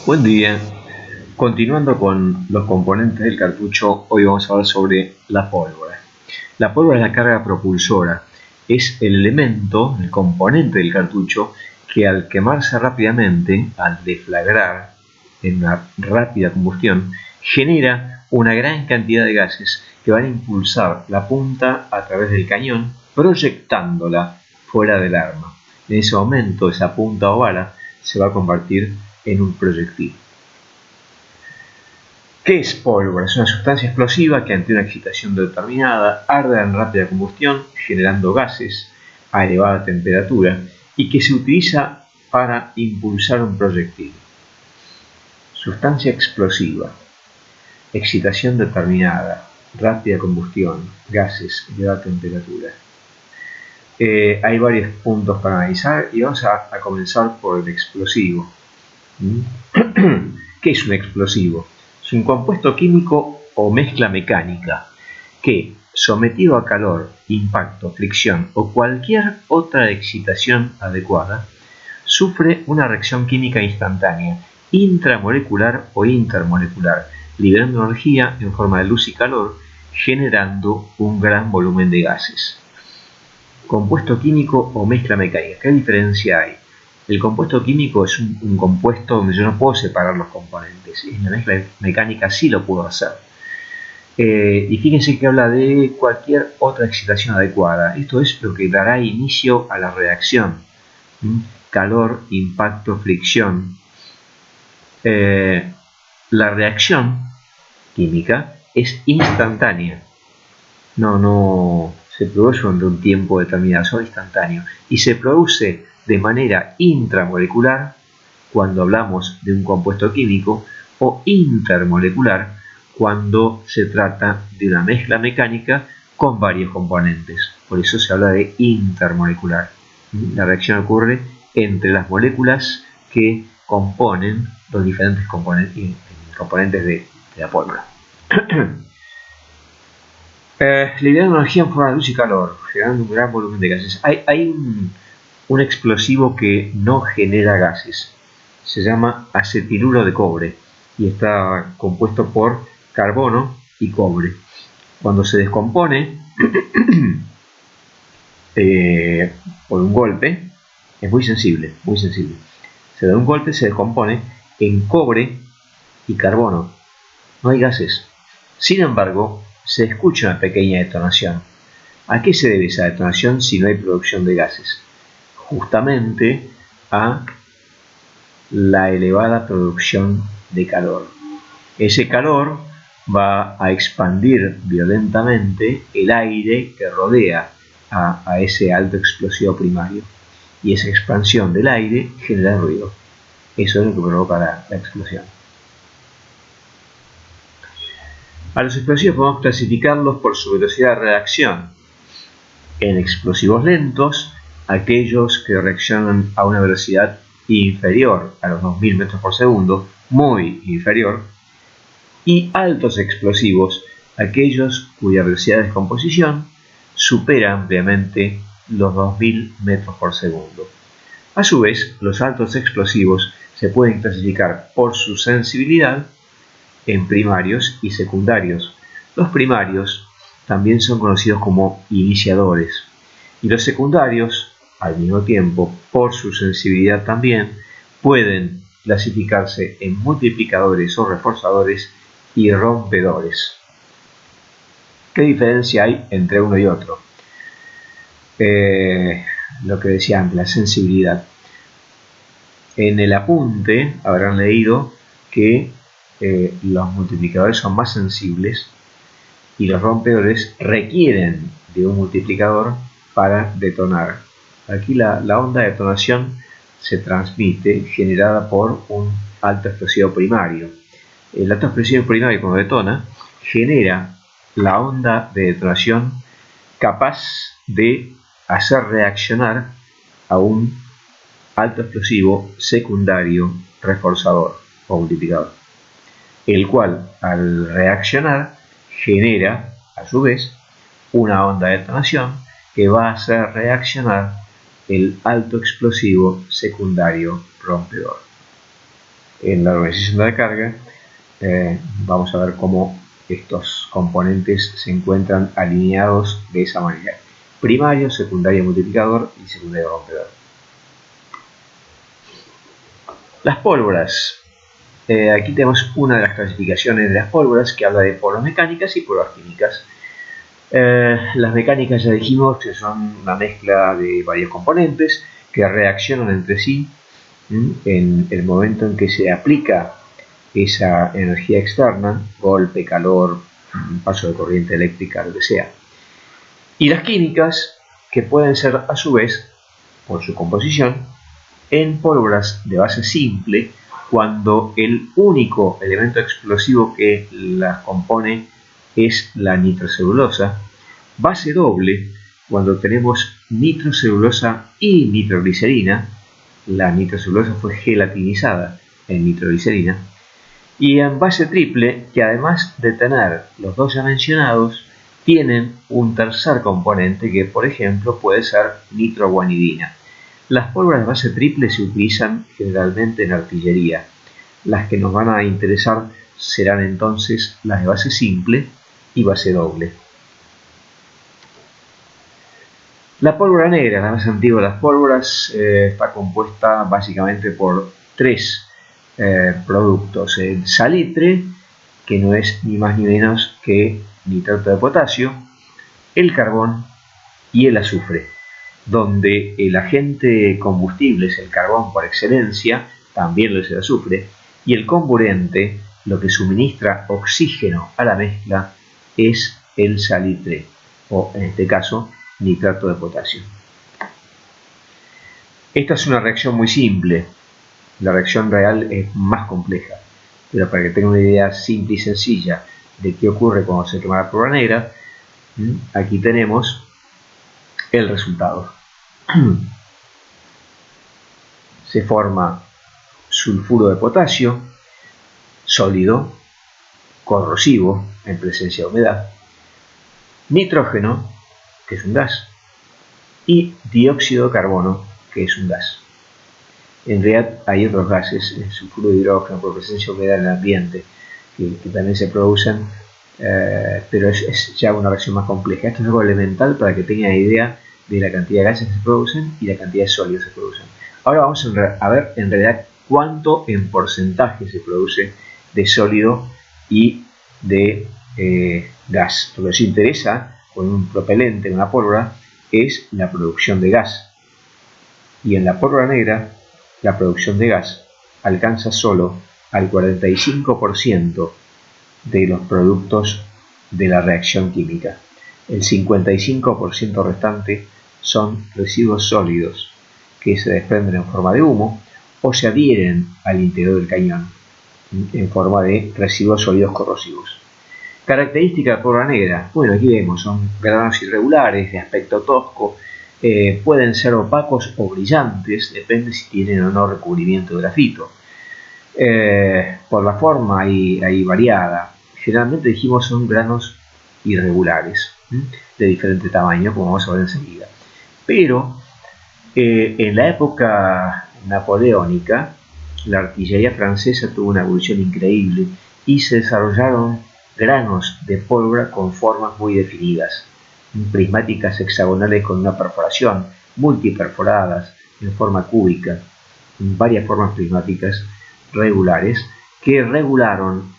Buen día. Continuando con los componentes del cartucho, hoy vamos a hablar sobre la pólvora. La pólvora es la carga propulsora. Es el elemento, el componente del cartucho que al quemarse rápidamente, al deflagrar en una rápida combustión, genera una gran cantidad de gases que van a impulsar la punta a través del cañón, proyectándola fuera del arma. En ese momento, esa punta o bala se va a convertir en un proyectil. ¿Qué es pólvora? Es una sustancia explosiva que ante una excitación determinada arde en rápida combustión, generando gases a elevada temperatura y que se utiliza para impulsar un proyectil. Sustancia explosiva, excitación determinada, rápida combustión, gases, elevada temperatura. Hay varios puntos para analizar y vamos a comenzar por el explosivo. ¿Qué es un explosivo? Es un compuesto químico o mezcla mecánica que, sometido a calor, impacto, fricción o cualquier otra excitación adecuada, sufre una reacción química instantánea, intramolecular o intermolecular, liberando energía en forma de luz y calor, generando un gran volumen de gases. Compuesto químico o mezcla mecánica. ¿Qué diferencia hay? El compuesto químico es un compuesto donde yo no puedo separar los componentes. En la mezcla mecánica sí lo puedo hacer. Y fíjense que habla de cualquier otra excitación adecuada. Esto es lo que dará inicio a la reacción. Calor, impacto, fricción. La reacción química es instantánea. No se produce durante un tiempo determinado, son instantáneos. Y se produce de manera intramolecular cuando hablamos de un compuesto químico o intermolecular cuando se trata de una mezcla mecánica con varios componentes. Por eso se habla de intermolecular. La reacción ocurre entre las moléculas que componen los diferentes componentes de la pólvora. Liberando energía en forma de luz y calor, generando un gran volumen de gases. Hay un explosivo que no genera gases. Se llama acetiluro de cobre y está compuesto por carbono y cobre. Cuando se descompone por un golpe, es muy sensible, muy sensible. Se da un golpe, se descompone en cobre y carbono. No hay gases. Sin embargo, se escucha una pequeña detonación. ¿A qué se debe esa detonación si no hay producción de gases? Justamente a la elevada producción de calor. Ese calor va a expandir violentamente el aire que rodea a ese alto explosivo primario. Y esa expansión del aire genera ruido. Eso es lo que provoca la explosión. A los explosivos podemos clasificarlos por su velocidad de reacción. En explosivos lentos, aquellos que reaccionan a una velocidad inferior a los 2000 metros por segundo, muy inferior, y altos explosivos, aquellos cuya velocidad de descomposición supera ampliamente los 2000 metros por segundo. A su vez, los altos explosivos se pueden clasificar por su sensibilidad en primarios y secundarios. Los primarios también son conocidos como iniciadores y los secundarios, al mismo tiempo, por su sensibilidad también, pueden clasificarse en multiplicadores o reforzadores y rompedores. ¿Qué diferencia hay entre uno y otro? Lo que decía antes, la sensibilidad. En el apunte habrán leído que los multiplicadores son más sensibles y los rompedores requieren de un multiplicador para detonar. Aquí la onda de detonación se transmite generada por un alto explosivo primario. El alto explosivo primario, cuando detona, genera la onda de detonación capaz de hacer reaccionar a un alto explosivo secundario reforzador o multiplicador, el cual al reaccionar genera a su vez una onda de detonación que va a hacer reaccionar el alto explosivo secundario rompedor. en la organización de la carga, vamos a ver cómo estos componentes se encuentran alineados de esa manera: primario, secundario multiplicador y secundario rompedor. Las pólvoras. Aquí tenemos una de las clasificaciones de las pólvoras, que habla de pólvoras mecánicas y pólvoras químicas. Las mecánicas, ya dijimos, que son una mezcla de varios componentes que reaccionan entre sí en el momento en que se aplica esa energía externa, golpe, calor, paso de corriente eléctrica, lo que sea. Y las químicas, que pueden ser a su vez, por su composición, en pólvoras de base simple, cuando el único elemento explosivo que las compone es la nitrocelulosa; base doble, cuando tenemos nitrocelulosa y nitroglicerina. La nitrocelulosa fue gelatinizada en nitroglicerina. Y en base triple, que además de tener los dos ya mencionados, tienen un tercer componente que, por ejemplo, puede ser nitroguanidina. Las pólvoras de base triple se utilizan generalmente en artillería. Las que nos van a interesar serán entonces las de base simple y base doble. La pólvora negra, la más antigua de las pólvoras, está compuesta básicamente por tres productos: el salitre, que no es ni más ni menos que nitrato de potasio; el carbón y el azufre, donde el agente combustible es el carbón por excelencia, también lo es el azufre, y el comburente, lo que suministra oxígeno a la mezcla, es el salitre, o en este caso nitrato de potasio. Esta es una reacción muy simple. La reacción real es más compleja, pero para que tengan una idea simple y sencilla de qué ocurre cuando se quema la pólvora negra, aquí tenemos el resultado. Se forma sulfuro de potasio, sólido, corrosivo en presencia de humedad; nitrógeno, que es un gas; y dióxido de carbono, que es un gas. En realidad hay otros gases, el sulfuro de hidrógeno, por presencia de humedad en el ambiente, que también se producen, pero es ya una reacción más compleja. Esto es algo elemental para que tengan idea de la cantidad de gases que se producen y la cantidad de sólidos que se producen. Ahora vamos a ver en realidad cuánto en porcentaje se produce de sólido y de gas. Lo que nos interesa con un propelente, en una pólvora, es la producción de gas. Y en la pólvora negra, la producción de gas alcanza solo al 45% de los productos de la reacción química. El 55% restante son residuos sólidos que se desprenden en forma de humo o se adhieren al interior del cañón en forma de residuos sólidos corrosivos. Característica de la pólvora negra. Bueno, aquí vemos, son granos irregulares, de aspecto tosco, pueden ser opacos o brillantes, depende si tienen o no recubrimiento de grafito. Por la forma ahí variada, generalmente dijimos son granos irregulares, de diferente tamaño, como vamos a ver enseguida. Pero en la época napoleónica, la artillería francesa tuvo una evolución increíble y se desarrollaron granos de pólvora con formas muy definidas, prismáticas hexagonales con una perforación, multiperforadas en forma cúbica, varias formas prismáticas regulares que regularon